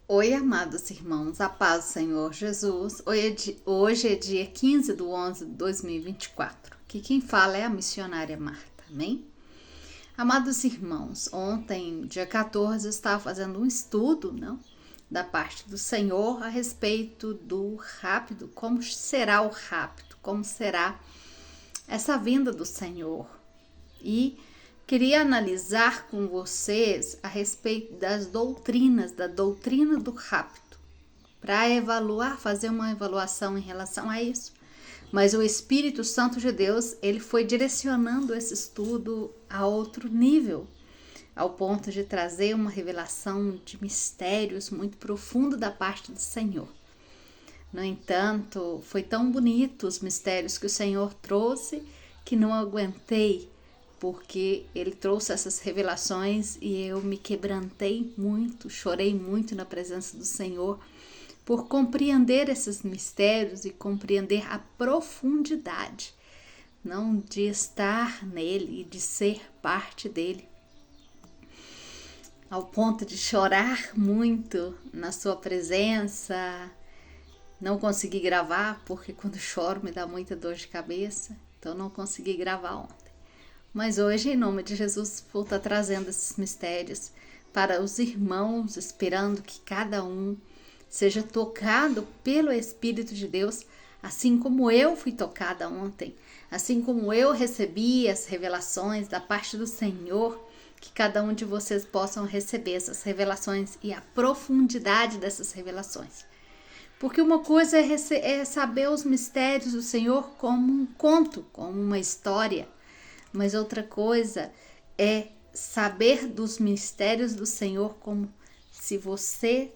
Oi, amados irmãos, a paz do Senhor Jesus. Hoje é dia 15/11/2024. Aqui quem fala é a missionária Marta, amém? Amados irmãos, ontem, dia 14, eu estava fazendo um estudo, não, da parte do Senhor a respeito do rápido, como será o rápido, como será essa vinda do Senhor. E queria analisar com vocês a respeito das doutrinas, da doutrina do rápido, para fazer uma avaliação em relação a isso. Mas o Espírito Santo de Deus, ele foi direcionando esse estudo a outro nível, ao ponto de trazer uma revelação de mistérios muito profundo da parte do Senhor. No entanto, foi tão bonito os mistérios que o Senhor trouxe que não aguentei, porque ele trouxe essas revelações e eu me quebrantei muito, chorei muito na presença do Senhor por compreender esses mistérios e compreender a profundidade, não de estar nele e de ser parte dele, ao ponto de chorar muito na sua presença. Não consegui gravar porque quando choro me dá muita dor de cabeça, então não consegui gravar ontem. Mas hoje, em nome de Jesus, vou estar trazendo esses mistérios para os irmãos, esperando que cada um seja tocado pelo Espírito de Deus, assim como eu fui tocada ontem, assim como eu recebi as revelações da parte do Senhor, que cada um de vocês possam receber essas revelações e a profundidade dessas revelações. Porque uma coisa é saber os mistérios do Senhor como um conto, como uma história, mas outra coisa é saber dos mistérios do Senhor como se você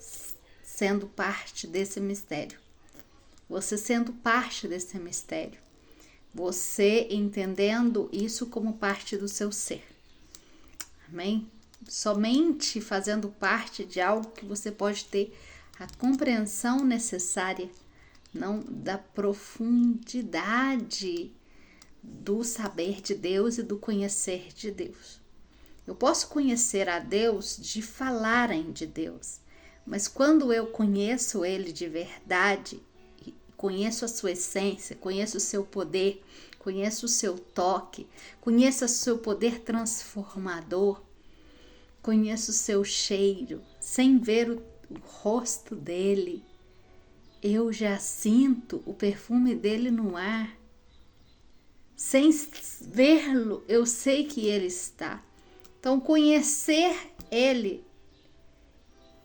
sendo parte desse mistério. Você sendo parte desse mistério. Você entendendo isso como parte do seu ser. Amém? Somente fazendo parte de algo que você pode ter a compreensão necessária, não da profundidade do saber de Deus e do conhecer de Deus. Eu posso conhecer a Deus de falarem de Deus, mas quando eu conheço Ele de verdade, conheço a sua essência, conheço o seu poder, conheço o seu toque, conheço o seu poder transformador, conheço o seu cheiro, sem ver o rosto dele, eu já sinto o perfume dele no ar. Sem vê-lo, eu sei que ele está. Então, conhecer ele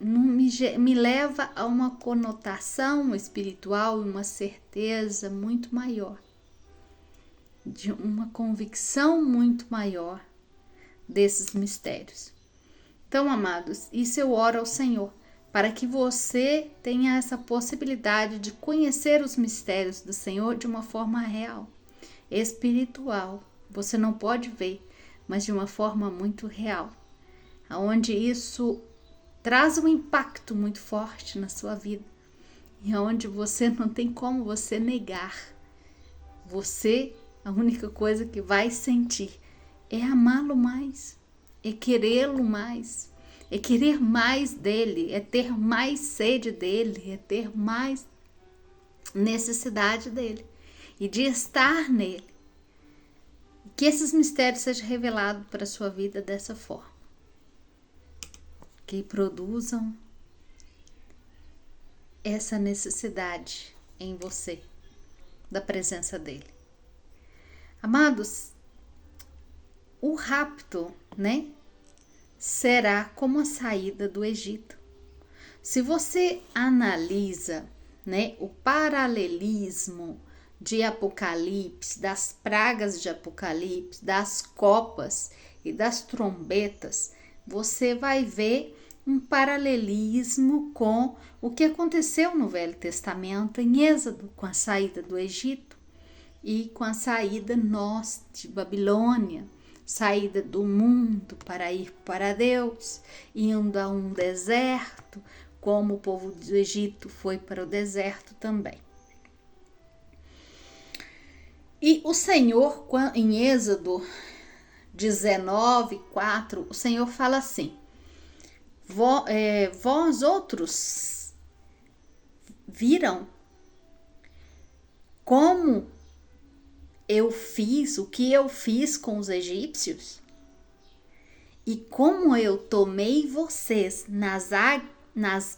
me leva a uma conotação espiritual e uma certeza muito maior, de uma convicção muito maior desses mistérios. Então, amados, isso eu oro ao Senhor, para que você tenha essa possibilidade de conhecer os mistérios do Senhor de uma forma real, espiritual. Você não pode ver, mas de uma forma muito real, onde isso traz um impacto muito forte na sua vida e onde você não tem como você negar. Você, a única coisa que vai sentir é amá-lo mais, é querê-lo mais, é querer mais dele, é ter mais sede dele, é ter mais necessidade dele e de estar nele. Que esses mistérios sejam revelados para a sua vida dessa forma, que produzam essa necessidade em você da presença dele. Amados, o rapto, será como a saída do Egito. Se você analisa, o paralelismo de Apocalipse, das pragas de Apocalipse, das copas e das trombetas, você vai ver um paralelismo com o que aconteceu no Velho Testamento, em Êxodo, com a saída do Egito e com a saída de Babilônia, saída do mundo para ir para Deus, indo a um deserto, como o povo do Egito foi para o deserto também. E o Senhor, em Êxodo 19:4, o Senhor fala assim: Vós outros viram como eu fiz, o que eu fiz com os egípcios? E como eu tomei vocês nas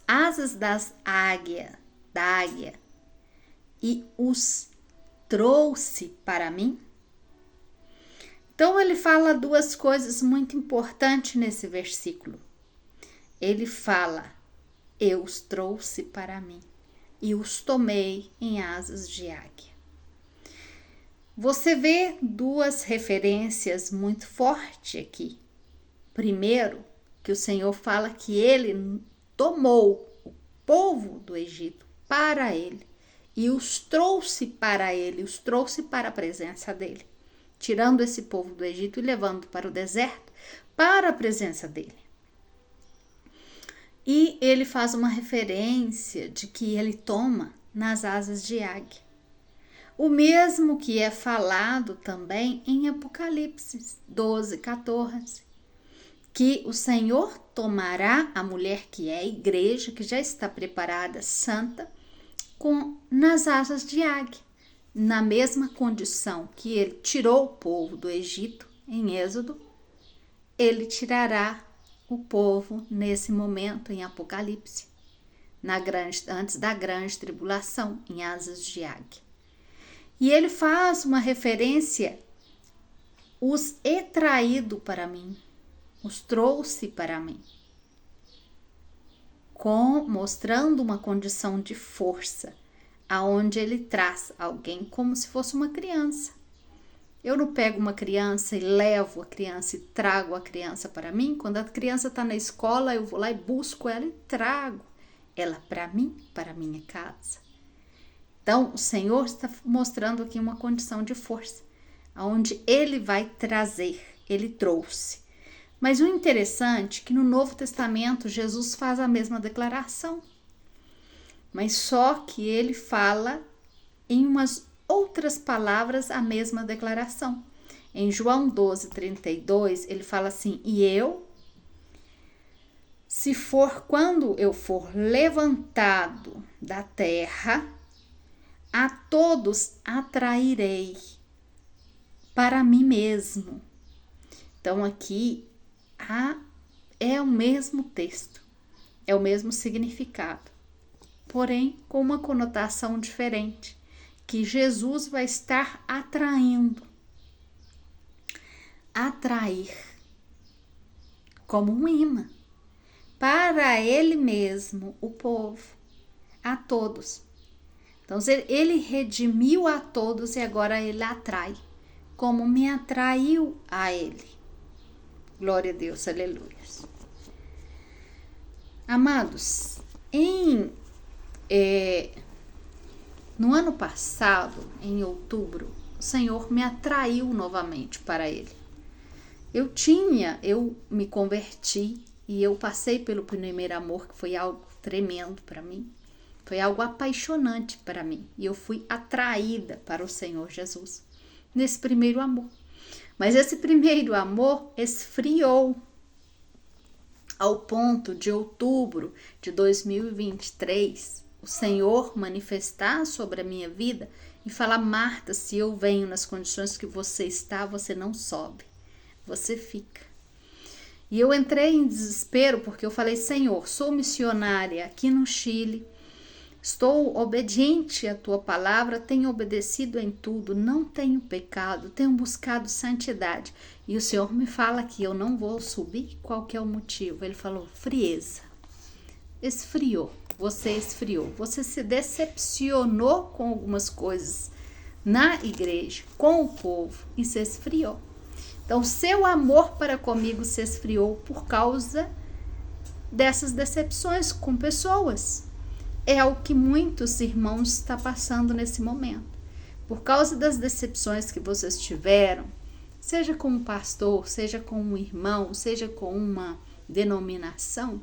asas da águia, e os trouxe para mim? Então ele fala duas coisas muito importantes nesse versículo. Ele fala, eu os trouxe para mim e os tomei em asas de águia. Você vê duas referências muito fortes aqui. Primeiro, que o Senhor fala que ele tomou o povo do Egito para ele e os trouxe para ele, os trouxe para a presença dele, tirando esse povo do Egito e levando para o deserto, para a presença dele. E ele faz uma referência de que ele toma nas asas de águia. O mesmo que é falado também em Apocalipse 12:14, que o Senhor tomará a mulher que é a igreja, que já está preparada, santa, nas asas de águia, na mesma condição que ele tirou o povo do Egito em Êxodo, ele tirará o povo nesse momento em Apocalipse, antes da grande tribulação, em asas de águia. E ele faz uma referência, os he traído para mim, os trouxe para mim, mostrando uma condição de força, aonde ele traz alguém como se fosse uma criança. Eu não pego uma criança e levo a criança e trago a criança para mim. Quando a criança está na escola, eu vou lá e busco ela e trago ela para mim, para a minha casa. Então, o Senhor está mostrando aqui uma condição de força, aonde ele vai trazer, ele trouxe. Mas o interessante é que no Novo Testamento, Jesus faz a mesma declaração, mas só que ele fala em umas outras palavras a mesma declaração. Em João 12:32, ele fala assim, e eu, quando eu for levantado da terra, a todos atrairei para mim mesmo. Então aqui é o mesmo texto, é o mesmo significado, porém com uma conotação diferente, que Jesus vai estar atrair como um imã para ele mesmo, o povo, a todos. Então ele redimiu a todos e agora ele atrai, como me atraiu a ele. Glória a Deus, aleluia. Amados, no ano passado, em outubro, o Senhor me atraiu novamente para ele. Eu me converti e eu passei pelo primeiro amor, que foi algo tremendo para mim. Foi algo apaixonante para mim. E eu fui atraída para o Senhor Jesus nesse primeiro amor. Mas esse primeiro amor esfriou ao ponto de outubro de 2023, o Senhor manifestar sobre a minha vida e falar, Marta, se eu venho nas condições que você está, você não sobe, você fica. E eu entrei em desespero porque eu falei, Senhor, sou missionária aqui no Chile, estou obediente à tua palavra, tenho obedecido em tudo, não tenho pecado, tenho buscado santidade. E o Senhor me fala que eu não vou subir, qual que é o motivo? Ele falou, frieza. Esfriou, você esfriou, você se decepcionou com algumas coisas na igreja, com o povo, e se esfriou. Então, seu amor para comigo se esfriou por causa dessas decepções com pessoas. É o que muitos irmãos estão passando nesse momento. Por causa das decepções que vocês tiveram, seja com um pastor, seja com um irmão, seja com uma denominação,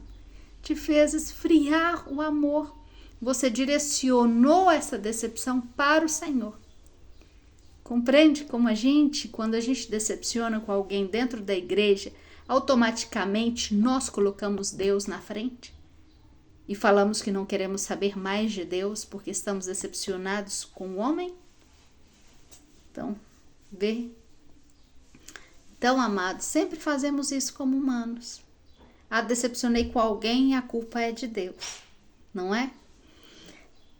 te fez esfriar o amor. Você direcionou essa decepção para o Senhor. Compreende como quando a gente decepciona com alguém dentro da igreja, automaticamente nós colocamos Deus na frente e falamos que não queremos saber mais de Deus porque estamos decepcionados com o homem? Então, vê. Então, amados, sempre fazemos isso como humanos. Decepcionei com alguém e a culpa é de Deus, não é?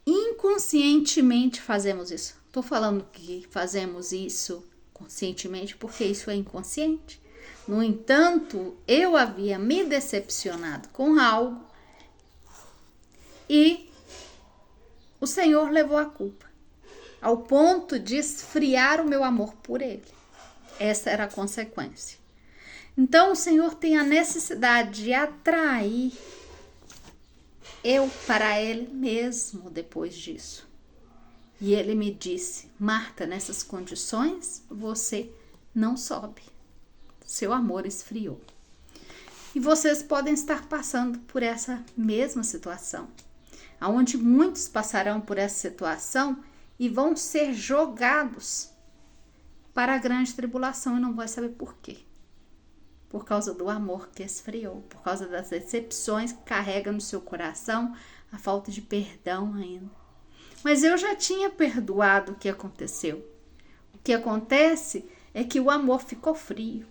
Inconscientemente fazemos isso. Estou falando que fazemos isso conscientemente porque isso é inconsciente. No entanto, eu havia me decepcionado com algo e o Senhor levou a culpa, ao ponto de esfriar o meu amor por Ele. Essa era a consequência. Então, o Senhor tem a necessidade de atrair eu para Ele mesmo depois disso. E Ele me disse: Marta, nessas condições, você não sobe. Seu amor esfriou. E vocês podem estar passando por essa mesma situação, onde muitos passarão por essa situação e vão ser jogados para a grande tribulação e não vai saber por quê. Por causa do amor que esfriou, por causa das decepções que carrega no seu coração, a falta de perdão ainda. Mas eu já tinha perdoado o que aconteceu. O que acontece é que o amor ficou frio.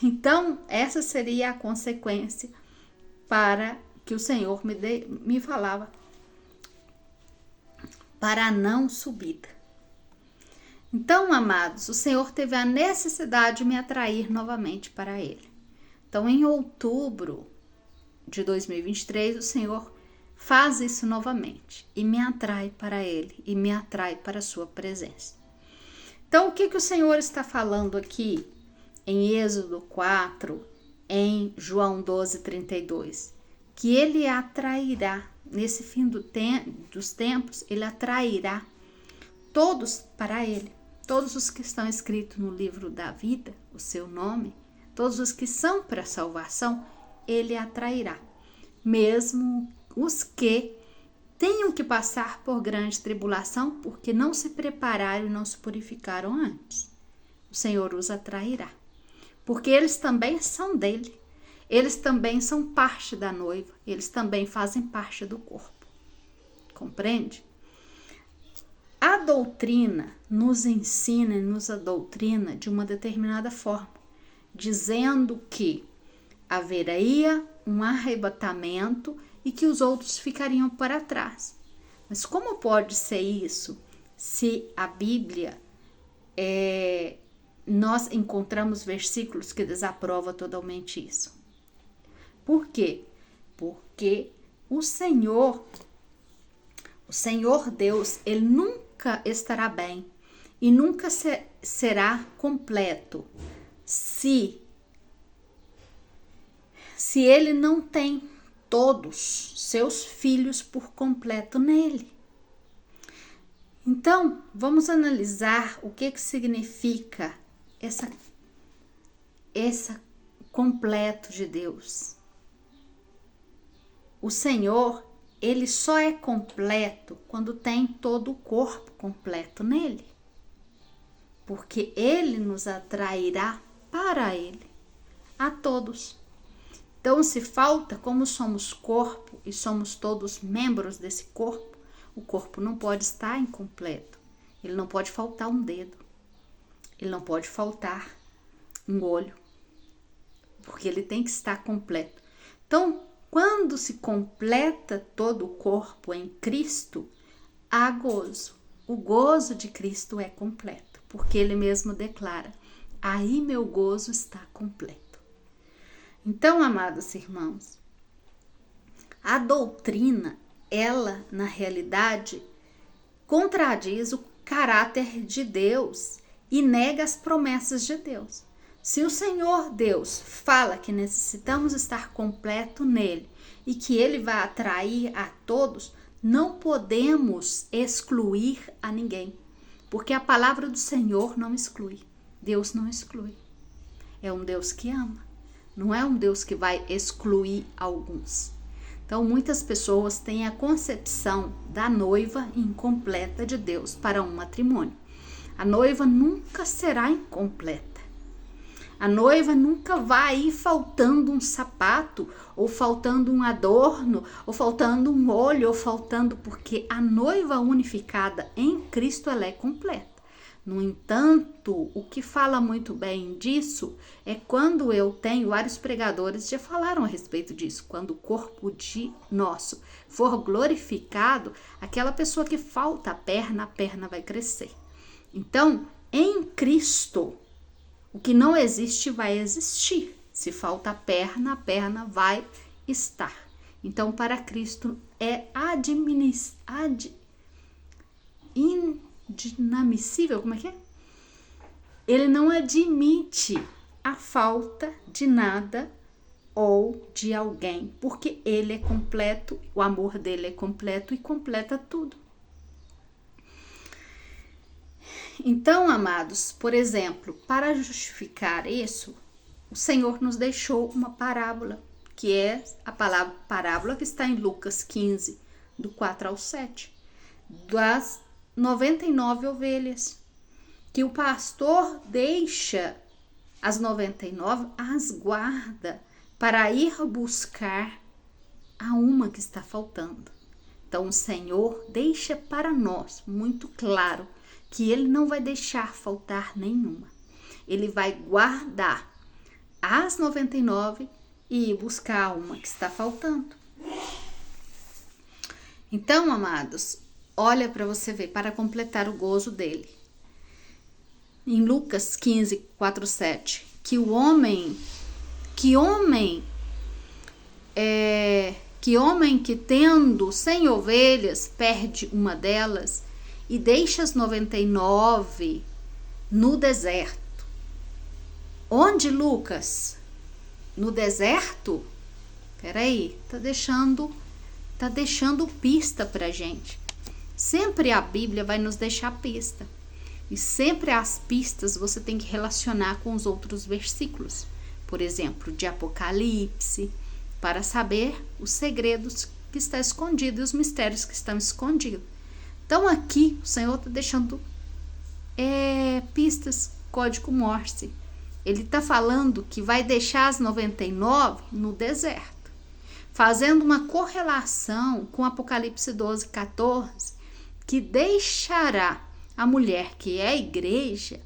Então, essa seria a consequência para que o Senhor me falava para a não subida. Então, amados, o Senhor teve a necessidade de me atrair novamente para Ele. Então, em outubro de 2023, o Senhor faz isso novamente e me atrai para Ele e me atrai para a sua presença. Então, o que o Senhor está falando aqui em Êxodo 4, em João 12:32? Que Ele atrairá, nesse fim dos tempos, Ele atrairá todos para Ele. Todos os que estão escritos no livro da vida, o seu nome, todos os que são para a salvação, Ele atrairá. Mesmo os que tenham que passar por grande tribulação, porque não se prepararam e não se purificaram antes. O Senhor os atrairá. Porque eles também são dele. Eles também são parte da noiva. Eles também fazem parte do corpo. Compreende? A doutrina nos ensina e nos adoutrina de uma determinada forma, dizendo que haveria um arrebatamento e que os outros ficariam para trás. Mas como pode ser isso se a Bíblia, nós encontramos versículos que desaprovam totalmente isso? Por quê? Porque o Senhor Deus, Ele nunca estará bem e nunca será completo se Ele não tem todos seus filhos por completo nele. Então, vamos analisar o que significa essa completo de Deus. O Senhor, Ele só é completo quando tem todo o corpo completo nele. Porque Ele nos atrairá para Ele, a todos. Então, se falta, como somos corpo e somos todos membros desse corpo, o corpo não pode estar incompleto. Ele não pode faltar um dedo. Ele não pode faltar um olho. Porque ele tem que estar completo. Então, quando se completa todo o corpo em Cristo, há gozo. O gozo de Cristo é completo, porque Ele mesmo declara: aí meu gozo está completo. Então, amados irmãos, a doutrina, ela, na realidade, contradiz o caráter de Deus e nega as promessas de Deus. Se o Senhor Deus fala que necessitamos estar completo nele e que ele vai atrair a todos, não podemos excluir a ninguém, porque a palavra do Senhor não exclui. Deus não exclui. É um Deus que ama, não é um Deus que vai excluir alguns. Então, muitas pessoas têm a concepção da noiva incompleta de Deus para um matrimônio. A noiva nunca será incompleta. A noiva nunca vai ir faltando um sapato, ou faltando um adorno, ou faltando um olho, ou faltando, porque a noiva unificada em Cristo, ela é completa. No entanto, o que fala muito bem disso é quando eu tenho, vários pregadores já falaram a respeito disso, quando o corpo de nosso for glorificado, aquela pessoa que falta a perna vai crescer. Então, em Cristo, o que não existe vai existir. Se falta a perna vai estar. Então, para Cristo é inadmissível, como é que é? Ele não admite a falta de nada ou de alguém, porque ele é completo, o amor dele é completo e completa tudo. Então, amados, por exemplo, para justificar isso, o Senhor nos deixou uma parábola, que é a palavra parábola que está em Lucas 15, do 4 ao 7, das 99 ovelhas, que o pastor deixa as 99, as guarda para ir buscar a uma que está faltando. Então o Senhor deixa para nós muito claro que ele não vai deixar faltar nenhuma. Ele vai guardar as 99 e ir buscar uma que está faltando. Então, amados, olha para você ver, para completar o gozo dele. Em Lucas 15, 4, 7, que homem que tendo 100 ovelhas perde uma delas e deixa as 99 no deserto. Onde, Lucas? No deserto? Peraí, tá deixando pista pra gente. Sempre a Bíblia vai nos deixar pista. E sempre as pistas você tem que relacionar com os outros versículos. Por exemplo, de Apocalipse, para saber os segredos que estão escondidos e os mistérios que estão escondidos. Então aqui o Senhor está deixando pistas, código Morse. Ele está falando que vai deixar as 99 no deserto, fazendo uma correlação com Apocalipse 12, 14, que deixará a mulher que é a igreja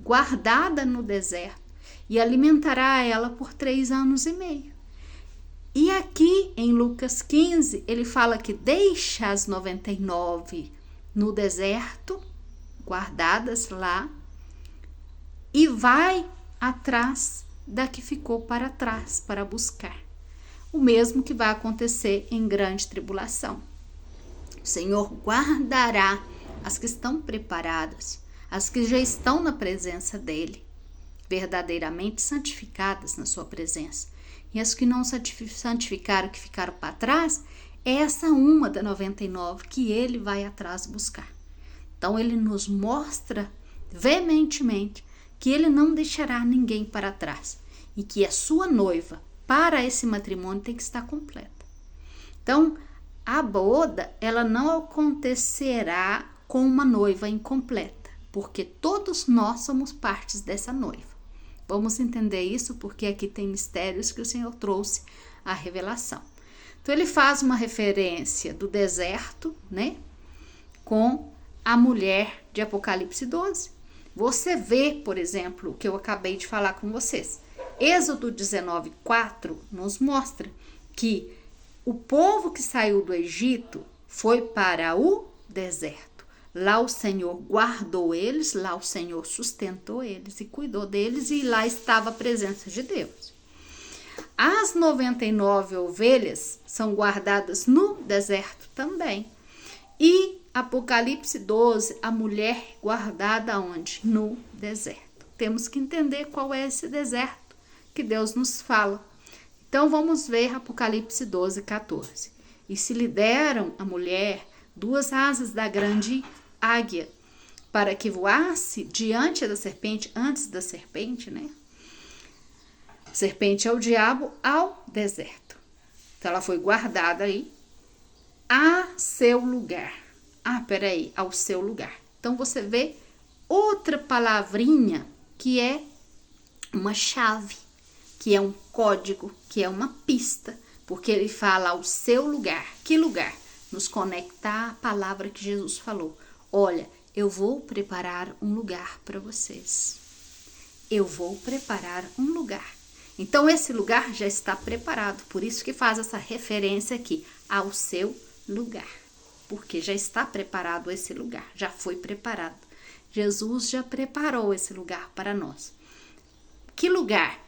guardada no deserto e alimentará ela por 3 anos e meio. E aqui em Lucas 15, ele fala que deixa as 99 no deserto, guardadas lá, e vai atrás da que ficou para trás, para buscar. O mesmo que vai acontecer em grande tribulação. O Senhor guardará as que estão preparadas, as que já estão na presença dele, verdadeiramente santificadas na sua presença. E as que não santificaram, que ficaram para trás, essa uma da 99 que ele vai atrás buscar. Então ele nos mostra veementemente que ele não deixará ninguém para trás e que a sua noiva para esse matrimônio tem que estar completa. Então a boda, ela não acontecerá com uma noiva incompleta, porque todos nós somos partes dessa noiva. Vamos entender isso porque aqui tem mistérios que o Senhor trouxe à revelação. Então ele faz uma referência do deserto, né, com a mulher de Apocalipse 12. Você vê, por exemplo, o que eu acabei de falar com vocês. Êxodo 19, 4 nos mostra que o povo que saiu do Egito foi para o deserto. Lá o Senhor guardou eles, lá o Senhor sustentou eles e cuidou deles, e lá estava a presença de Deus. As 99 ovelhas são guardadas no deserto também. E Apocalipse 12, a mulher guardada onde? No deserto. Temos que entender qual é esse deserto que Deus nos fala. Então vamos ver Apocalipse 12, 14. E se lhe deram a mulher 2 asas da grande águia, para que voasse diante da serpente, antes da serpente, né? A serpente é o diabo, ao deserto. Então ela foi guardada aí a seu lugar. Ao seu lugar. Então você vê outra palavrinha que é uma chave, que é um código, que é uma pista, porque ele fala ao seu lugar. Que lugar? Nos conectar à palavra que Jesus falou. Olha, eu vou preparar um lugar para vocês. Eu vou preparar um lugar. Então, esse lugar já está preparado. Por isso que faz essa referência aqui, ao seu lugar. Porque já está preparado esse lugar, já foi preparado. Jesus já preparou esse lugar para nós. Que lugar?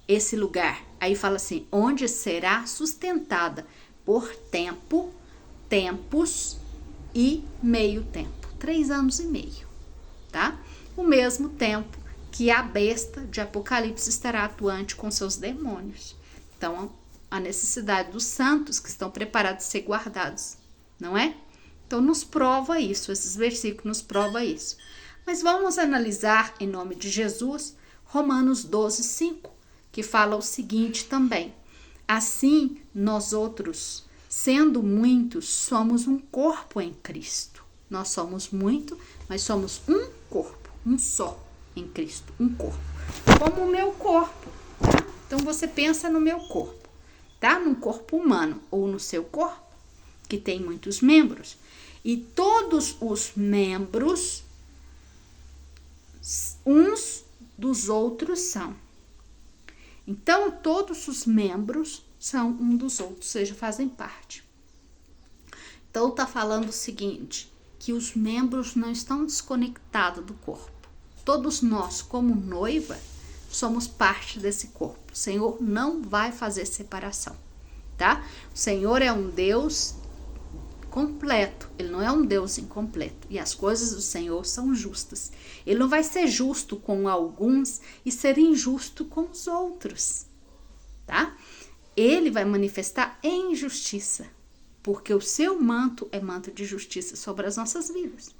Esse lugar, aí fala assim, onde será sustentada por tempo, tempos e meio tempo. 3 anos e meio, tá? O mesmo tempo que a besta de Apocalipse estará atuante com seus demônios. Então, a necessidade dos santos que estão preparados a ser guardados, não é? Então, nos prova isso, esses versículos nos prova isso. Mas vamos analisar, em nome de Jesus, Romanos 12, 5, que fala o seguinte também. Assim, nós outros, sendo muitos, somos um corpo em Cristo. Nós somos muito, mas somos um corpo, um só em Cristo, um corpo. Como o meu corpo, tá? Então, você pensa no meu corpo, tá? No corpo humano ou no seu corpo, que tem muitos membros. E todos os membros, uns dos outros são. Então, todos os membros são um dos outros, ou seja, fazem parte. Então, está falando o seguinte, que os membros não estão desconectados do corpo. Todos nós, como noiva, somos parte desse corpo. O Senhor não vai fazer separação, tá? O Senhor é um Deus completo, ele não é um Deus incompleto. E as coisas do Senhor são justas. Ele não vai ser justo com alguns e ser injusto com os outros, tá? Ele vai manifestar em justiça, porque o seu manto é manto de justiça sobre as nossas vidas,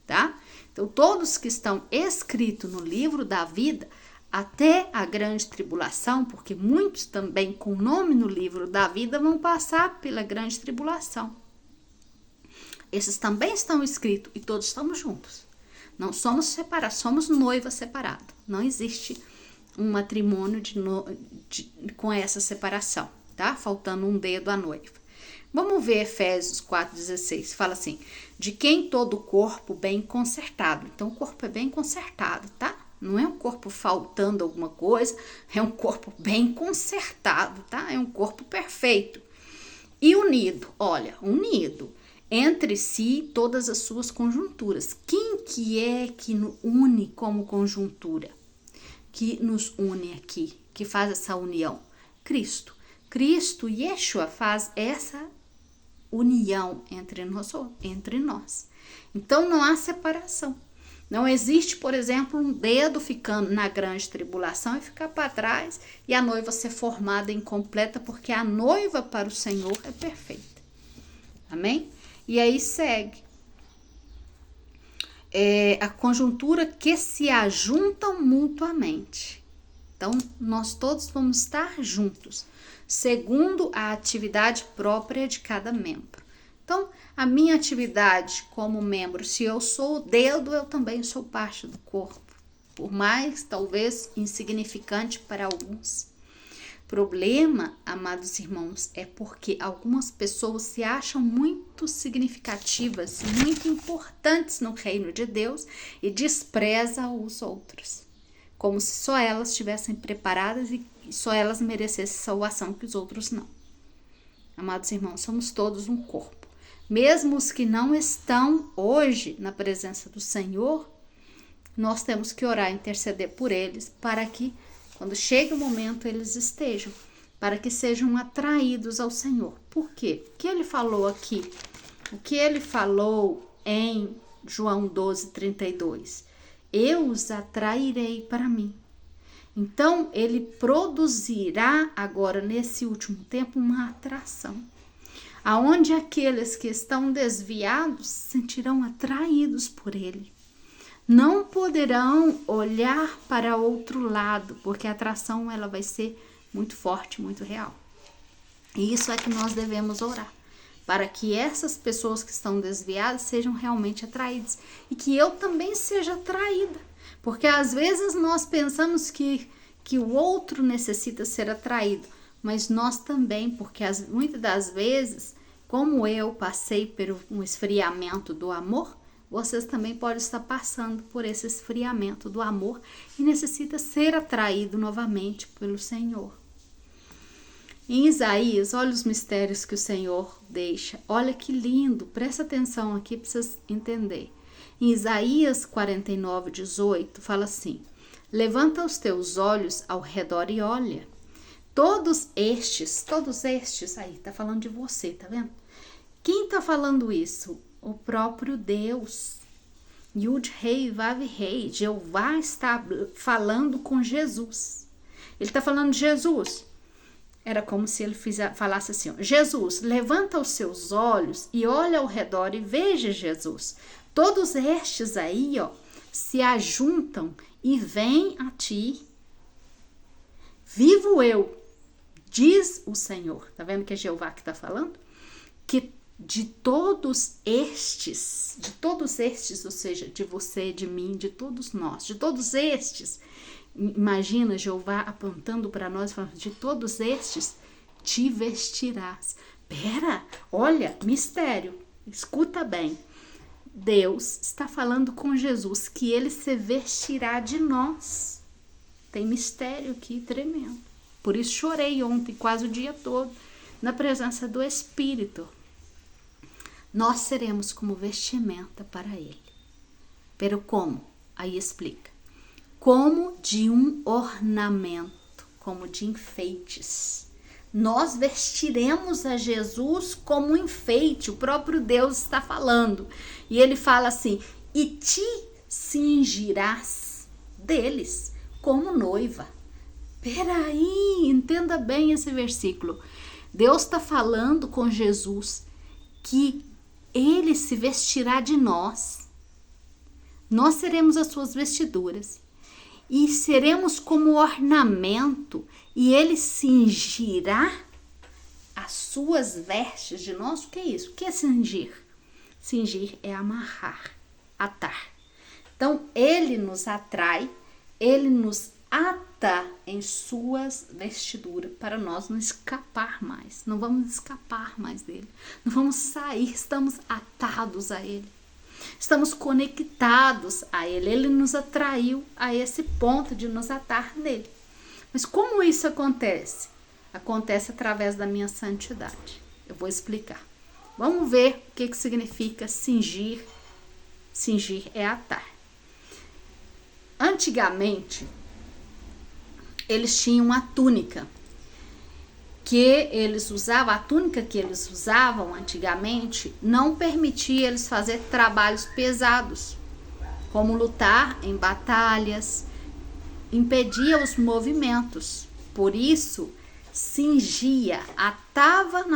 tá? Então, todos que estão escritos no livro da vida, até a grande tribulação, porque muitos também com nome no livro da vida vão passar pela grande tribulação. Esses também estão escritos e todos estamos juntos. Não somos separados, somos noiva separada. Não existe um matrimônio com essa separação, tá? Faltando um dedo à noiva. Vamos ver Efésios 4,16. Fala assim, de quem todo o corpo bem consertado. Então, o corpo é bem consertado, tá? Não é um corpo faltando alguma coisa, é um corpo bem consertado, tá? É um corpo perfeito. E unido, olha, unido entre si todas as suas conjunturas. Quem que é que nos une como conjuntura? Que nos une aqui, que faz essa união? Cristo. Cristo, Yeshua, faz essa união entre nós. Então, não há separação. Não existe, por exemplo, um dedo ficando na grande tribulação e ficar para trás e a noiva ser formada incompleta, porque a noiva para o Senhor é perfeita. Amém? E aí segue. A conjuntura que se ajuntam mutuamente. Então, nós todos vamos estar juntos, segundo a atividade própria de cada membro. Então, a minha atividade como membro, se eu sou o dedo, eu também sou parte do corpo, por mais, talvez, insignificante para alguns. Problema, amados irmãos, é porque algumas pessoas se acham muito significativas, muito importantes no reino de Deus e desprezam os outros, como se só elas estivessem preparadas e só elas merecessem salvação que os outros não. Amados irmãos, somos todos um corpo. Mesmo os que não estão hoje na presença do Senhor, nós temos que orar, interceder por eles, para que quando chega o momento eles estejam, para que sejam atraídos ao Senhor. Por quê? O que ele falou aqui? O que ele falou em João 12:32? Eu os atrairei para mim. Então, ele produzirá agora, nesse último tempo, uma atração, aonde aqueles que estão desviados se sentirão atraídos por ele. Não poderão olhar para outro lado, porque a atração ela vai ser muito forte, muito real. E isso é que nós devemos orar, para que essas pessoas que estão desviadas sejam realmente atraídas e que eu também seja atraída. Porque às vezes nós pensamos que que o outro necessita ser atraído, mas nós também, porque muitas das vezes, como eu passei por um esfriamento do amor, vocês também podem estar passando por esse esfriamento do amor e necessita ser atraído novamente pelo Senhor. Em Isaías, olha os mistérios que o Senhor deixa. Olha que lindo, presta atenção aqui para vocês entenderem. Em Isaías 49:18, fala assim: levanta os teus olhos ao redor e olha. Todos estes, aí, tá falando de você, tá vendo? Quem tá falando isso? O próprio Deus. Yud Rei Vav Rei, Jeová está falando com Jesus. Ele tá falando de Jesus. Era como se ele falasse assim: Jesus, levanta os seus olhos e olha ao redor e veja Jesus. Todos estes aí, se ajuntam e vêm a ti. Vivo eu, diz o Senhor. Tá vendo que é Jeová que está falando? Que de todos estes, ou seja, de você, de mim, de todos nós, de todos estes, imagina Jeová apontando para nós, falando, de todos estes te vestirás. Pera, olha, mistério, escuta bem. Deus está falando com Jesus que ele se vestirá de nós. Tem mistério aqui tremendo. Por isso chorei ontem, quase o dia todo, na presença do Espírito. Nós seremos como vestimenta para ele. Pero como? Aí explica. Como de um ornamento, como de enfeites. Nós vestiremos a Jesus como um enfeite, o próprio Deus está falando. E ele fala assim: e te cingirás deles como noiva. Peraí, entenda bem esse versículo. Deus está falando com Jesus que ele se vestirá de nós. Nós seremos as suas vestiduras. E seremos como ornamento, e ele cingirá as suas vestes de nós. O que é isso? O que é cingir? Cingir é amarrar, atar. Então, ele nos atrai, ele nos ata em suas vestiduras, para nós não escapar mais. Não vamos escapar mais dele. Não vamos sair, estamos atados a ele. Estamos conectados a ele. Ele nos atraiu a esse ponto de nos atar nele. Mas como isso acontece? Acontece através da minha santidade. Eu vou explicar. Vamos ver o que significa cingir. Cingir é atar. Antigamente, eles tinham uma túnica que eles usavam, a túnica que eles usavam antigamente não permitia eles fazer trabalhos pesados, como lutar em batalhas, impedia os movimentos. Por isso, cingia, atava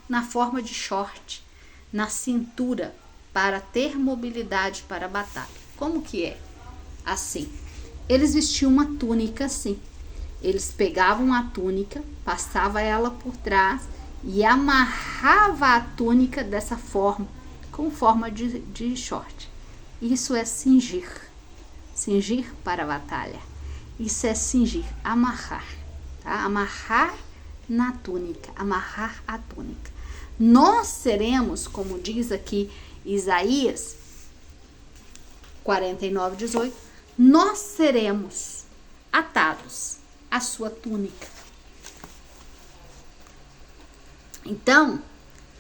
na forma de short, na cintura, para ter mobilidade para a batalha. Como que é? Assim, eles vestiam uma túnica assim. Eles pegavam a túnica, passavam ela por trás e amarrava a túnica dessa forma, com forma de short. Isso é cingir. Cingir para a batalha. Isso é cingir, amarrar. Tá? Amarrar na túnica, amarrar a túnica. Nós seremos, como diz aqui Isaías 49:18, nós seremos atados a sua túnica. Então,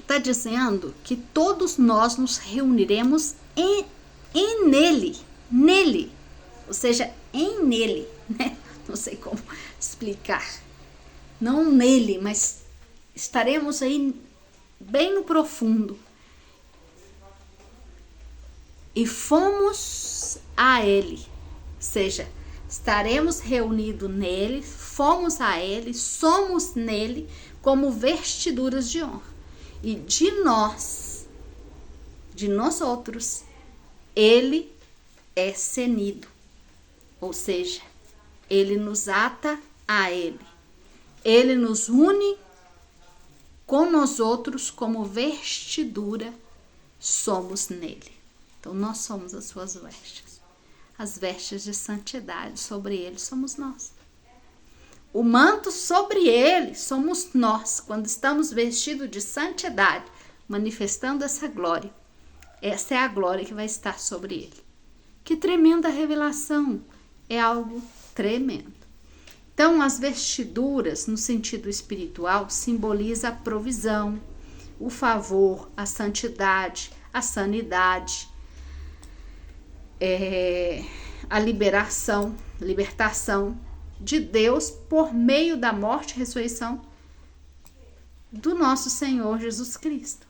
está dizendo que todos nós nos reuniremos nele, ou seja, em nele, né? Não sei como explicar. Não nele, mas estaremos aí bem no profundo. E fomos a ele, ou seja, estaremos reunidos nele, fomos a ele, somos nele como vestiduras de honra. E de nós outros, ele é cenido. Ou seja, ele nos ata a ele. Ele nos une com nós outros como vestidura, somos nele. Então nós somos as suas vestes. As vestes de santidade sobre ele somos nós. O manto sobre ele somos nós, quando estamos vestidos de santidade, manifestando essa glória. Essa é a glória que vai estar sobre ele. Que tremenda revelação! É algo tremendo. Então, as vestiduras, no sentido espiritual, simboliza a provisão, o favor, a santidade, a sanidade, a libertação de Deus por meio da morte e ressurreição do nosso Senhor Jesus Cristo.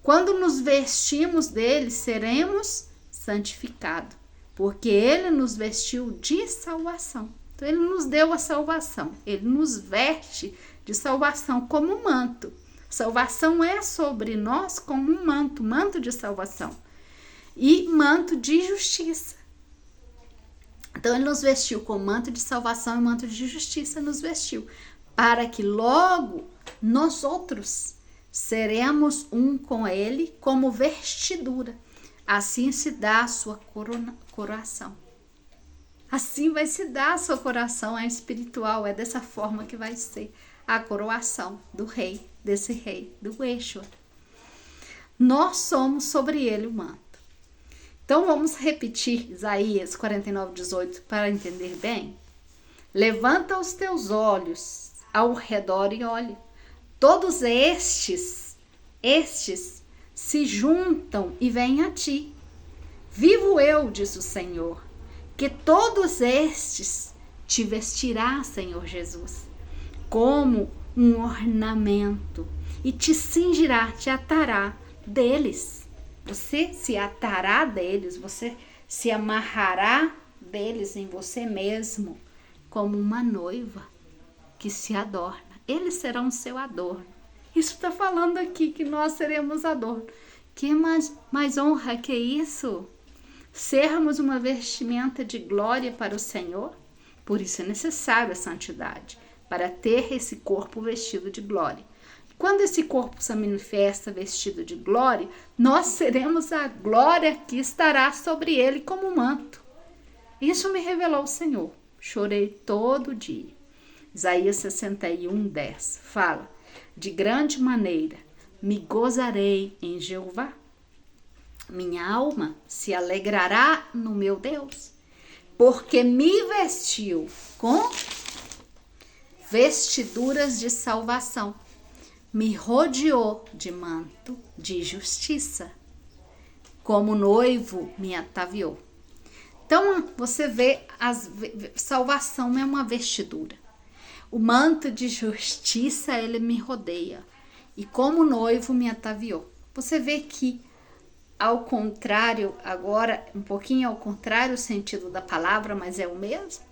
Quando nos vestimos dele, seremos santificados, porque ele nos vestiu de salvação. Então, ele nos deu a salvação, ele nos veste de salvação como um manto. Salvação é sobre nós como um manto, manto de salvação e manto de justiça. Então, ele nos vestiu com manto de salvação e manto de justiça nos vestiu, para que logo nós outros seremos um com ele como vestidura. Assim se dá a sua coroação. Assim vai se dar a sua coroação, é espiritual, é dessa forma que vai ser a coroação do rei, desse rei, do Yeshua. Nós somos sobre ele o manto. Então vamos repetir Isaías 49:18 para entender bem. Levanta os teus olhos ao redor e olhe. Todos estes se juntam e vêm a ti. Vivo eu, diz o Senhor, que todos estes te vestirá, Senhor Jesus, como um ornamento e te cingirá, te atará deles. Você se atará deles, você se amarrará deles em você mesmo, como uma noiva que se adorna. Eles serão seu adorno. Isso está falando aqui que nós seremos adorno. Que mais honra que isso? Sermos uma vestimenta de glória para o Senhor? Por isso é necessário a santidade, para ter esse corpo vestido de glória. Quando esse corpo se manifesta vestido de glória, nós seremos a glória que estará sobre ele como manto. Isso me revelou o Senhor. Chorei todo dia. Isaías 61:10 fala: de grande maneira me gozarei em Jeová. Minha alma se alegrará no meu Deus, porque me vestiu com vestiduras de salvação, me rodeou de manto de justiça, como noivo me ataviou. Então você vê, salvação é uma vestidura. O manto de justiça, ele me rodeia, e como noivo me ataviou. Você vê que ao contrário, agora um pouquinho ao contrário o sentido da palavra, mas é o mesmo.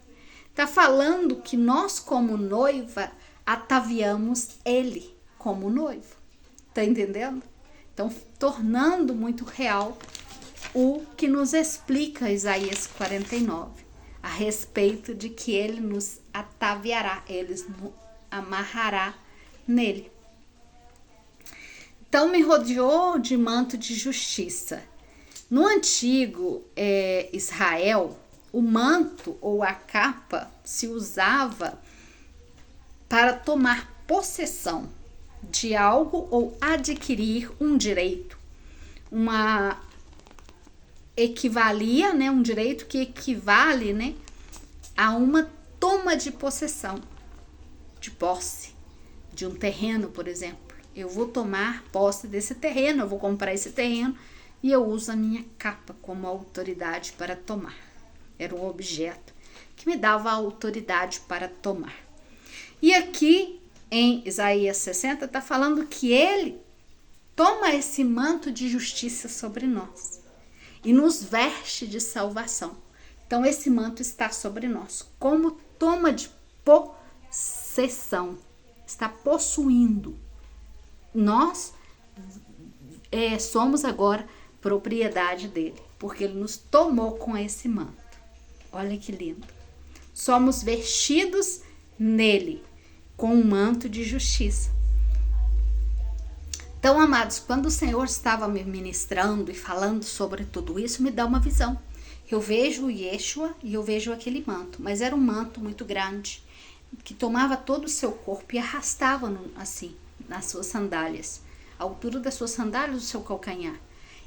Está falando que nós como noiva ataviamos ele como noivo. Está entendendo? Então, tornando muito real o que nos explica Isaías 49, a respeito de que ele nos ataviará, ele nos amarrará nele. Então, me rodeou de manto de justiça. No antigo Israel, o manto ou a capa se usava para tomar possessão de algo ou adquirir um direito. Equivalia, né, um direito que equivale, né, a uma toma de possessão, de posse de um terreno, por exemplo. Eu vou tomar posse desse terreno, eu vou comprar esse terreno e eu uso a minha capa como autoridade para tomar. Era um objeto que me dava a autoridade para tomar. E aqui em Isaías 60 está falando que ele toma esse manto de justiça sobre nós e nos veste de salvação. Então esse manto está sobre nós como toma de possessão, está possuindo. Nós somos agora propriedade dele, porque ele nos tomou com esse manto. Olha que lindo. Somos vestidos nele, com um manto de justiça. Então, amados, quando o Senhor estava me ministrando e falando sobre tudo isso, me dá uma visão. Eu vejo o Yeshua e eu vejo aquele manto, mas era um manto muito grande. que tomava todo o seu corpo e arrastava assim, nas suas sandálias, a altura das suas sandálias, do seu calcanhar.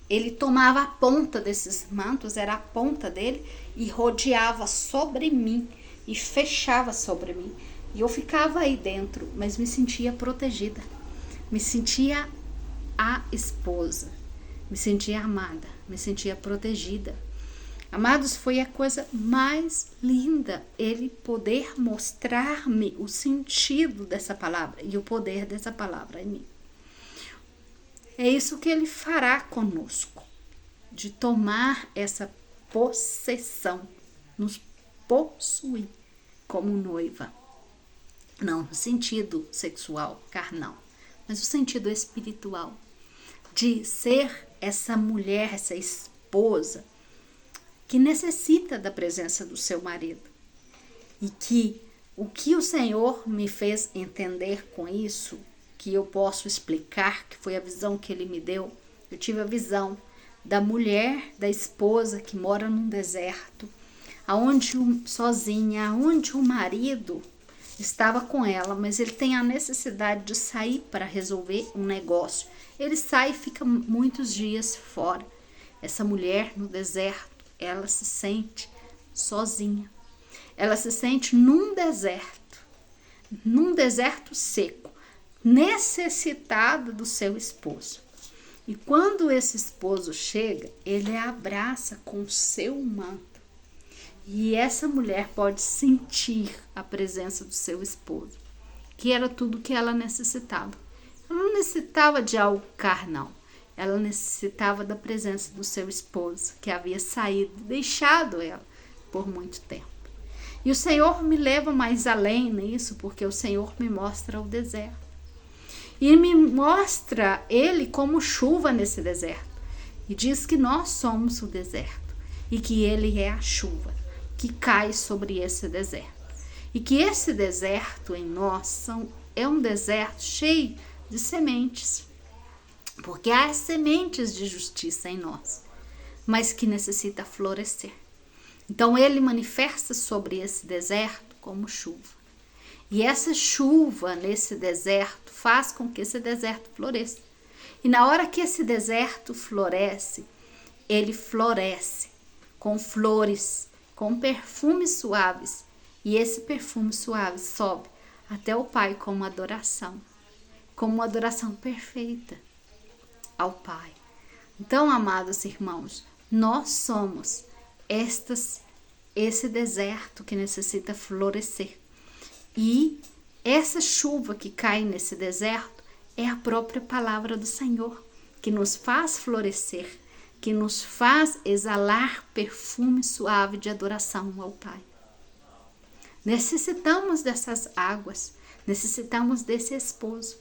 Ele tomava a ponta desses mantos, era a ponta dele, e rodeava sobre mim, e fechava sobre mim. E eu ficava aí dentro, mas me sentia protegida, me sentia a esposa, me sentia amada, me sentia protegida. Amados, foi a coisa mais linda ele poder mostrar-me o sentido dessa palavra e o poder dessa palavra em mim. É isso que ele fará conosco, de tomar essa possessão, nos possuir como noiva. Não no sentido sexual, carnal, mas no sentido espiritual, de ser essa mulher, essa esposa, que necessita da presença do seu marido. E que o que o Senhor me fez entender com isso, que eu posso explicar, que foi a visão que ele me deu, eu tive a visão da mulher, da esposa que mora num deserto, sozinha, onde o marido estava com ela, mas ele tem a necessidade de sair para resolver um negócio. Ele sai e fica muitos dias fora. Essa mulher no deserto, ela se sente sozinha. Ela se sente num deserto seco, necessitada do seu esposo. E quando esse esposo chega, ele a abraça com o seu manto. E essa mulher pode sentir a presença do seu esposo, que era tudo que ela necessitava. Ela não necessitava de algo carnal. Ela necessitava da presença do seu esposo, que havia saído, deixado ela por muito tempo. E o Senhor me leva mais além nisso, porque o Senhor me mostra o deserto. E me mostra ele como chuva nesse deserto. E diz que nós somos o deserto. E que ele é a chuva que cai sobre esse deserto. E que esse deserto em nós é um deserto cheio de sementes. Porque há sementes de justiça em nós, mas que necessita florescer. Então ele manifesta sobre esse deserto como chuva. E essa chuva nesse deserto faz com que esse deserto floresça. E na hora que esse deserto floresce, ele floresce com flores, com perfumes suaves. E esse perfume suave sobe até o Pai como uma adoração perfeita ao Pai. Então, amados irmãos, nós somos esse deserto que necessita florescer. E essa chuva que cai nesse deserto é a própria palavra do Senhor, que nos faz florescer, que nos faz exalar perfume suave de adoração ao Pai. Necessitamos dessas águas, necessitamos desse esposo.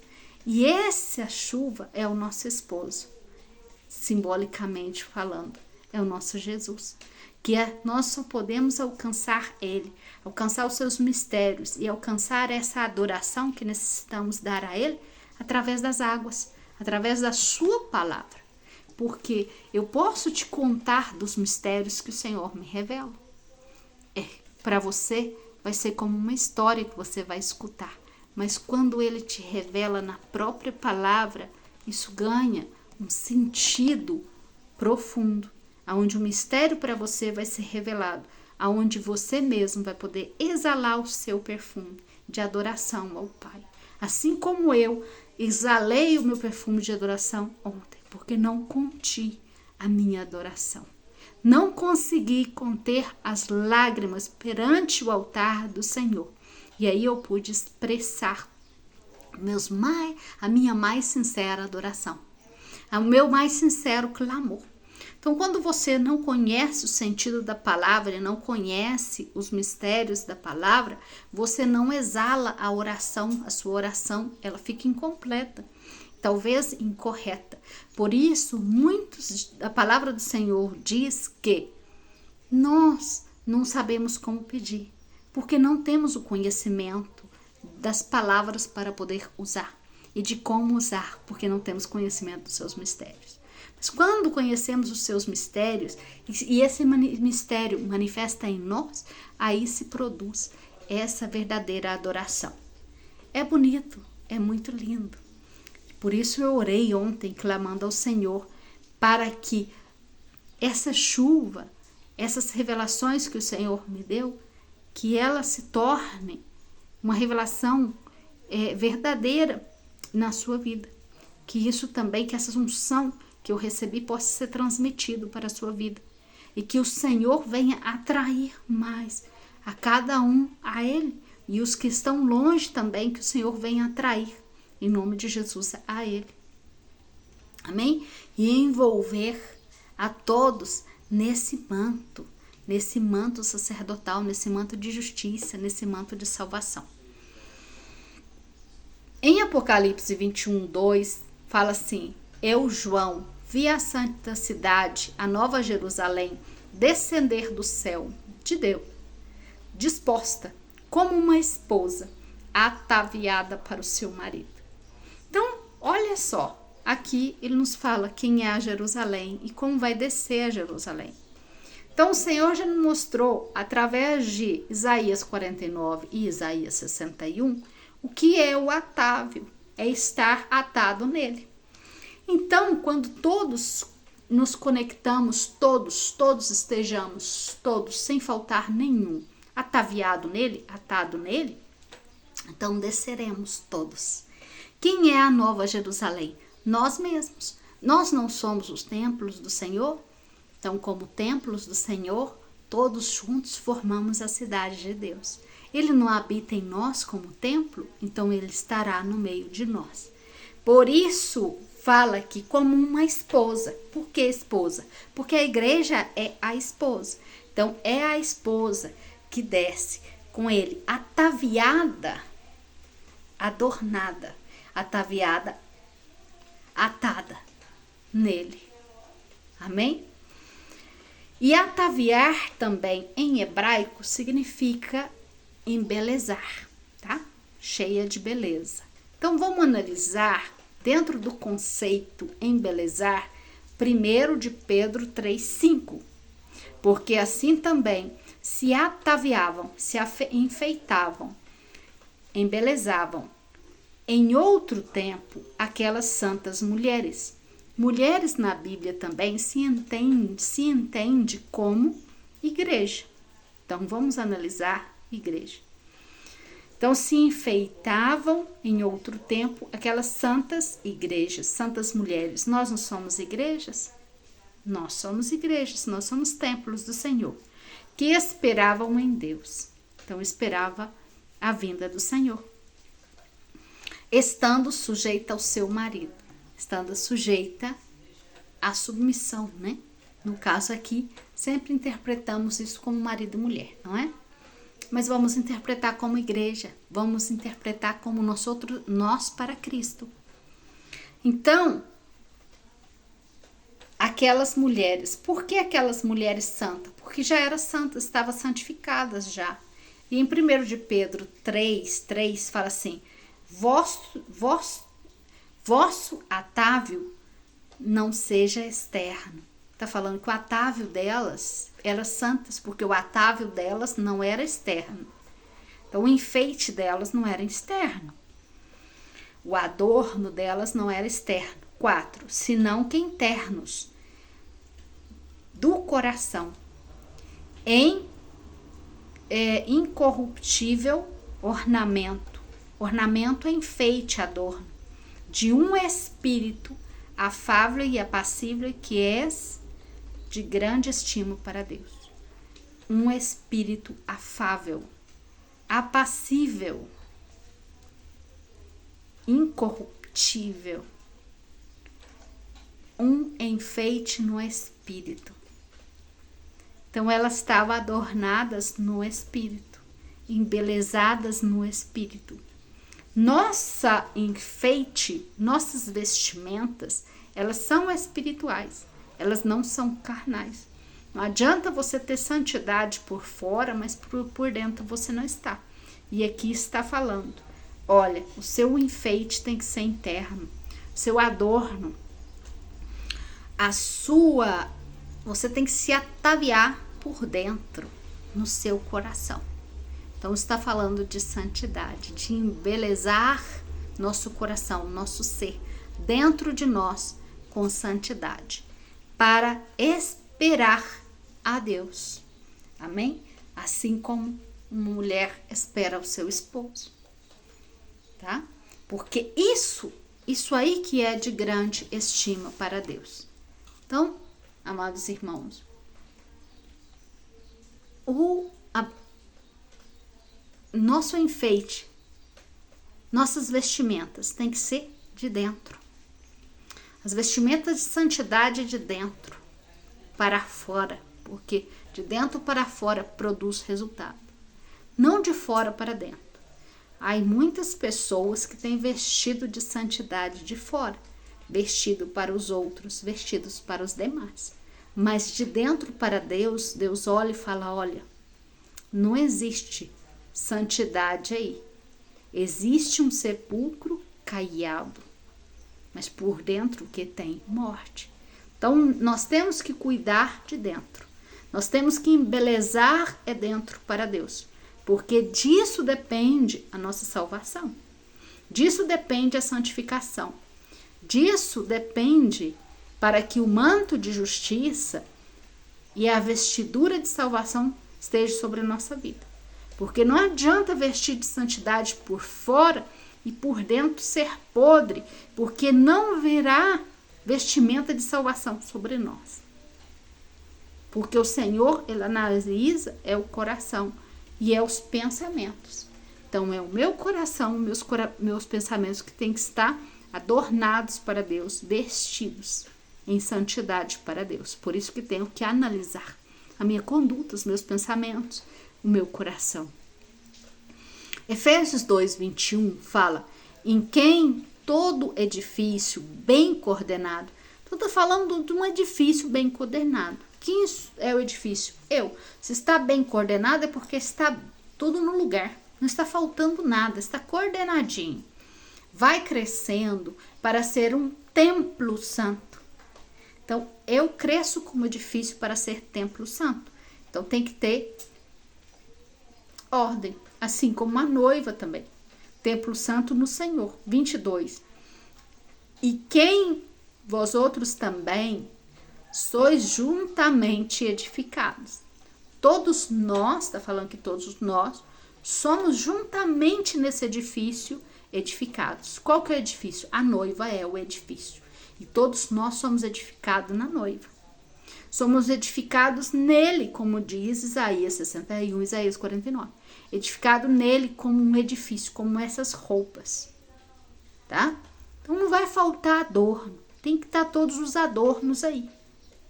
E essa chuva é o nosso esposo, simbolicamente falando, é o nosso Jesus. Nós só podemos alcançar ele, alcançar os seus mistérios e alcançar essa adoração que necessitamos dar a ele através das águas, através da sua palavra. Porque eu posso te contar dos mistérios que o Senhor me revela. Para você vai ser como uma história que você vai escutar. Mas quando ele te revela na própria palavra, isso ganha um sentido profundo, onde o mistério para você vai ser revelado, onde você mesmo vai poder exalar o seu perfume de adoração ao Pai. Assim como eu exalei o meu perfume de adoração ontem, porque não conti a minha adoração. Não consegui conter as lágrimas perante o altar do Senhor. E aí eu pude expressar a minha mais sincera adoração, o meu mais sincero clamor. Então, quando você não conhece o sentido da palavra e não conhece os mistérios da palavra, você não exala a oração, a sua oração, ela fica incompleta, talvez incorreta. Por isso, a palavra do Senhor diz que nós não sabemos como pedir, porque não temos o conhecimento das palavras para poder usar e de como usar, porque não temos conhecimento dos seus mistérios. Mas quando conhecemos os seus mistérios e esse mistério manifesta em nós, aí se produz essa verdadeira adoração. É bonito, é muito lindo. Por isso eu orei ontem clamando ao Senhor para que essa chuva, essas revelações que o Senhor me deu, que ela se torne uma revelação verdadeira na sua vida. Que isso também, que essa unção que eu recebi possa ser transmitido para a sua vida. E que o Senhor venha atrair mais a cada um a Ele. E os que estão longe também, que o Senhor venha atrair, em nome de Jesus, a Ele. Amém? E envolver a todos nesse manto sacerdotal, nesse manto de justiça, nesse manto de salvação. Em Apocalipse 21:2, fala assim: eu, João, vi a santa cidade, a nova Jerusalém, descender do céu de Deus, disposta como uma esposa ataviada para o seu marido. Então, olha só, aqui ele nos fala quem é a Jerusalém e como vai descer a Jerusalém. Então, o Senhor já nos mostrou, através de Isaías 49 e Isaías 61, o que é o atávio, é estar atado nele. Então, quando todos nos conectamos, todos estejamos, todos, sem faltar nenhum, ataviado nele, atado nele, então desceremos todos. Quem é a nova Jerusalém? Nós mesmos. Nós não somos os templos do Senhor? Então, como templos do Senhor, todos juntos formamos a cidade de Deus. Ele não habita em nós como templo, então ele estará no meio de nós. Por isso, fala aqui como uma esposa. Por que esposa? Porque a igreja é a esposa. Então, é a esposa que desce com ele ataviada, adornada, ataviada, atada nele. Amém? E ataviar também em hebraico significa embelezar, tá? Cheia de beleza. Então vamos analisar dentro do conceito embelezar 1 de Pedro 3:5. Porque assim também se ataviavam, se enfeitavam, embelezavam em outro tempo aquelas santas mulheres. Mulheres na Bíblia também se entende como igreja. Então vamos analisar igreja. Então se enfeitavam em outro tempo aquelas santas igrejas, santas mulheres. Nós não somos igrejas? Nós somos igrejas, nós somos templos do Senhor, que esperavam em Deus. Então esperava a vinda do Senhor. Estando sujeita ao seu marido, estando sujeita à submissão, né? No caso aqui, sempre interpretamos isso como marido e mulher, não é? Mas vamos interpretar como igreja, vamos interpretar como nós para Cristo. Então, aquelas mulheres, por que aquelas mulheres santas? Porque já eram santas, estavam santificadas já. E em 1 de Pedro 3 fala assim: vosso atávio não seja externo. Está falando que o atávio delas era santas, porque o atávio delas não era externo. Então o enfeite delas não era externo. O adorno delas não era externo. 4, senão que internos, do coração, em incorruptível ornamento. Ornamento é enfeite, adorno, de um espírito afável e apacível, que és de grande estima para Deus. Um espírito afável, apacível, incorruptível. Um enfeite no espírito. Então elas estavam adornadas no espírito, embelezadas no espírito. Nossa enfeite, nossas vestimentas, elas são espirituais, elas não são carnais. Não adianta você ter santidade por fora, mas por dentro você não está. E aqui está falando, olha, o seu enfeite tem que ser interno, seu adorno, você tem que se ataviar por dentro, no seu coração. Então está falando de santidade, de embelezar nosso coração, nosso ser, dentro de nós, com santidade, para esperar a Deus. Amém? Assim como uma mulher espera o seu esposo. Tá? Porque isso aí que é de grande estima para Deus. Então, amados irmãos, nosso enfeite, nossas vestimentas tem que ser de dentro. As vestimentas de santidade de dentro para fora, porque de dentro para fora produz resultado, não de fora para dentro. Há muitas pessoas que têm vestido de santidade de fora, vestido para os outros, vestidos para os demais. Mas de dentro para Deus, Deus olha e fala, olha, não existe santidade aí. Existe um sepulcro caiado, mas por dentro o que tem? Morte. Então, nós temos que cuidar de dentro. Nós temos que embelezar dentro para Deus. Porque disso depende a nossa salvação. Disso depende a santificação. Disso depende para que o manto de justiça e a vestidura de salvação esteja sobre a nossa vida. Porque não adianta vestir de santidade por fora e por dentro ser podre, porque não haverá vestimenta de salvação sobre nós. Porque o Senhor, ele analisa o coração e os pensamentos. Então, é o meu coração, meus pensamentos que tem que estar adornados para Deus, vestidos em santidade para Deus. Por isso que tenho que analisar a minha conduta, os meus pensamentos, o meu coração. Efésios 2:21 fala, em quem todo edifício bem coordenado. Então, está falando de um edifício bem coordenado. Quem é o edifício? Eu. Se está bem coordenado é porque está tudo no lugar. Não está faltando nada, está coordenadinho. Vai crescendo para ser um templo santo. Então, eu cresço como edifício para ser templo santo. Então, tem que ter ordem, assim como a noiva também. Templo santo no Senhor. 22. E quem vós outros também sois juntamente edificados. Todos nós, está falando que todos nós, somos juntamente nesse edifício edificados. Qual que é o edifício? A noiva é o edifício. E todos nós somos edificados na noiva. Somos edificados nele, como diz Isaías 61, Isaías 49. Edificado nele como um edifício, como essas roupas. Tá? Então não vai faltar adorno. Tem que estar todos os adornos aí.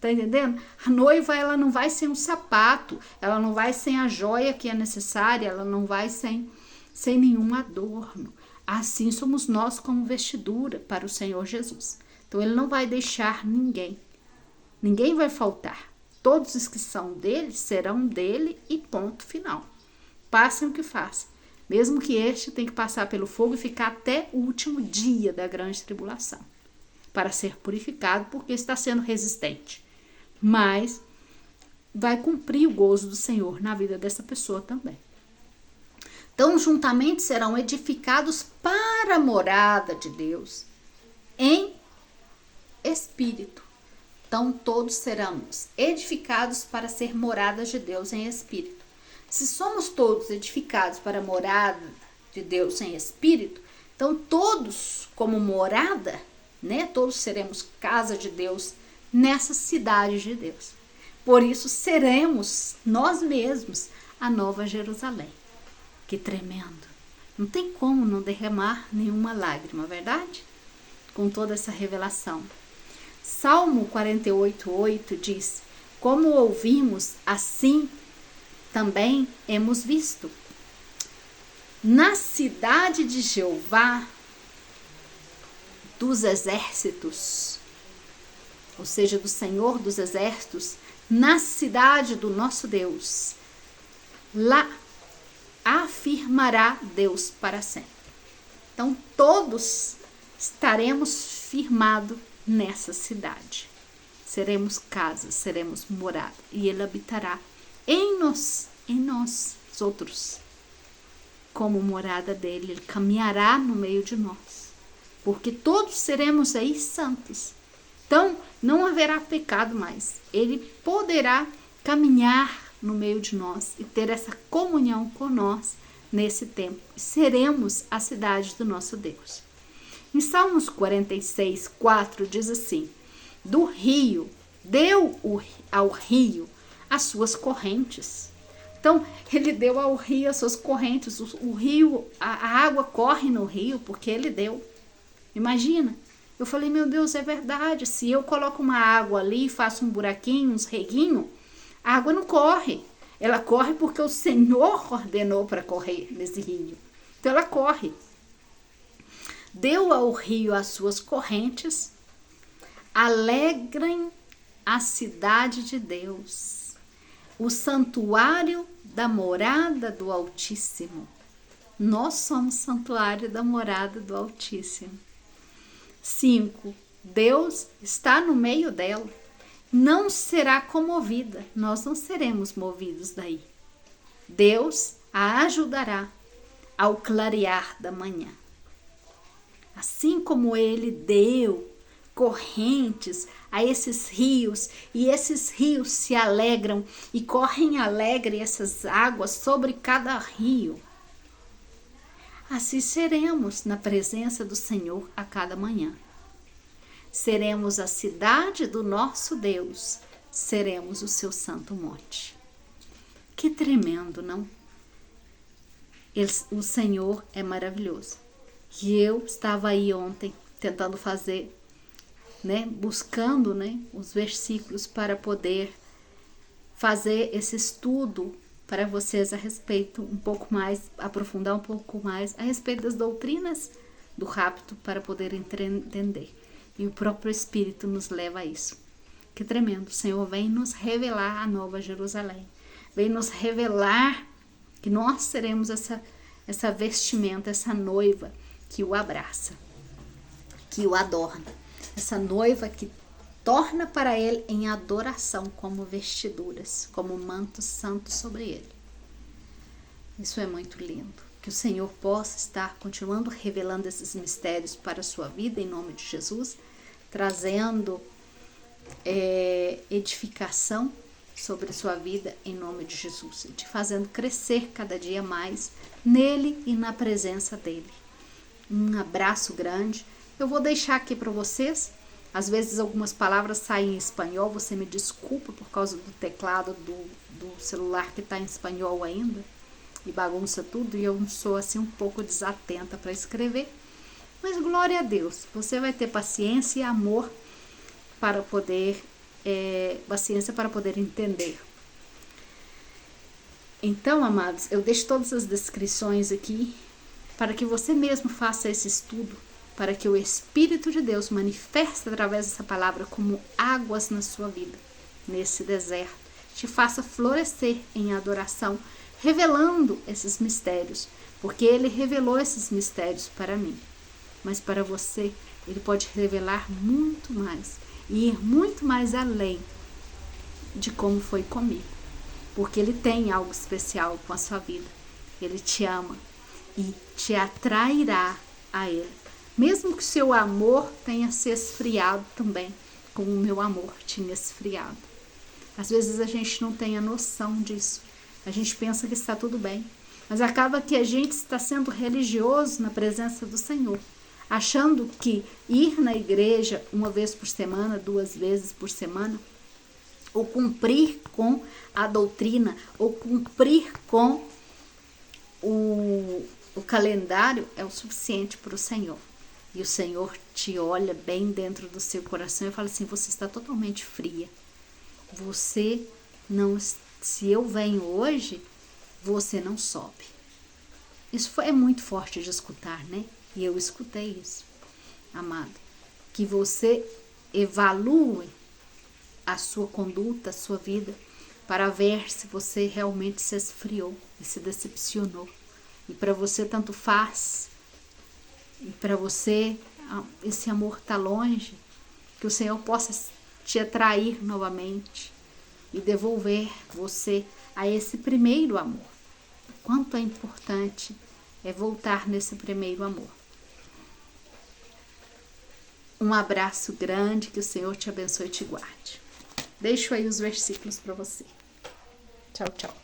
Tá entendendo? A noiva, ela não vai sem um sapato, ela não vai sem a joia que é necessária, ela não vai sem nenhum adorno. Assim somos nós como vestidura para o Senhor Jesus. Então, ele não vai deixar ninguém. Ninguém vai faltar. Todos os que são dele serão dele e ponto final. Passem o que façam. Mesmo que este tenha que passar pelo fogo e ficar até o último dia da grande tribulação. Para ser purificado, porque está sendo resistente. Mas vai cumprir o gozo do Senhor na vida dessa pessoa também. Então, juntamente serão edificados para a morada de Deus em espírito. Então, todos seremos edificados para ser moradas de Deus em espírito. Se somos todos edificados para a morada de Deus em espírito, então todos como morada, né? Todos seremos casa de Deus nessa cidade de Deus. Por isso seremos nós mesmos a Nova Jerusalém. Que tremendo. Não tem como não derramar nenhuma lágrima, verdade? Com toda essa revelação. Salmo 48:8 diz, como ouvimos, assim também hemos visto. Na cidade de Jeová dos exércitos, ou seja, do Senhor dos exércitos, na cidade do nosso Deus, lá afirmará Deus para sempre. Então, todos estaremos firmados nessa cidade. Seremos casa, seremos morada, e ele habitará em nós outros. como morada dele, ele caminhará no meio de nós, porque todos seremos aí santos. Então, não haverá pecado mais. Ele poderá caminhar no meio de nós e ter essa comunhão com nós nesse tempo. Seremos a cidade do nosso Deus. Em Salmos 46, 4 diz assim: do rio, deu ao rio as suas correntes. Então, ele deu ao rio as suas correntes. O rio, a água corre no rio porque ele deu. Imagina. Eu falei, meu Deus, é verdade. Se eu coloco uma água ali, faço um buraquinho, uns reguinhos, a água não corre. Ela corre porque o Senhor ordenou para correr nesse rio. Então, ela corre. Deu ao rio as suas correntes, alegrem a cidade de Deus, o santuário da morada do Altíssimo. Nós somos santuário da morada do Altíssimo. 5. Deus está no meio dela. Não será comovida. Nós não seremos movidos daí. Deus a ajudará ao clarear da manhã. Assim como ele deu correntes a esses rios, e esses rios se alegram e correm alegre essas águas sobre cada rio, assim seremos na presença do Senhor a cada manhã. Seremos a cidade do nosso Deus, seremos o seu santo monte. Que tremendo, não? O Senhor é maravilhoso. E eu estava aí ontem tentando fazer, buscando, os versículos para poder fazer esse estudo para vocês a respeito um pouco mais, aprofundar um pouco mais a respeito das doutrinas do rapto para poder entender. E o próprio Espírito nos leva a isso. Que tremendo, o Senhor vem nos revelar a Nova Jerusalém. Vem nos revelar que nós seremos essa vestimenta, essa noiva que o abraça, que o adorna. Essa noiva que torna para ele em adoração como vestiduras, como manto santo sobre ele. Isso é muito lindo. Que o Senhor possa estar continuando revelando esses mistérios para a sua vida, em nome de Jesus, trazendo edificação sobre a sua vida, em nome de Jesus, te fazendo crescer cada dia mais nele e na presença dele. Um abraço grande. Eu vou deixar aqui para vocês. Às vezes algumas palavras saem em espanhol, você me desculpa por causa do teclado do celular que está em espanhol ainda e bagunça tudo, e eu sou assim um pouco desatenta para escrever, mas glória a Deus, você vai ter paciência e amor para poder entender. Então, amados, eu deixo todas as descrições aqui para que você mesmo faça esse estudo, para que o Espírito de Deus manifeste através dessa palavra como águas na sua vida, nesse deserto, te faça florescer em adoração, revelando esses mistérios, porque ele revelou esses mistérios para mim, mas para você ele pode revelar muito mais e ir muito mais além de como foi comigo, porque ele tem algo especial com a sua vida. Ele te ama e te atrairá a ele, mesmo que o seu amor tenha se esfriado também, como o meu amor tinha esfriado. Às vezes a gente não tem a noção disso. A gente pensa que está tudo bem, mas acaba que a gente está sendo religioso na presença do Senhor, achando que ir na igreja uma vez por semana, 2 vezes por semana, ou cumprir com a doutrina, ou cumprir com o calendário é o suficiente para o Senhor. E o Senhor te olha bem dentro do seu coração e fala assim: você está totalmente fria. Você não está. Se eu venho hoje, você não sobe. Isso é muito forte de escutar, né? E eu escutei isso, amado. Que você evalue a sua conduta, a sua vida, para ver se você realmente se esfriou e se decepcionou. E para você tanto faz. E para você esse amor está longe. Que o Senhor possa te atrair novamente e devolver você a esse primeiro amor. Quanto é importante é voltar nesse primeiro amor. Um abraço grande, que o Senhor te abençoe e te guarde. Deixo aí os versículos para você. Tchau, tchau.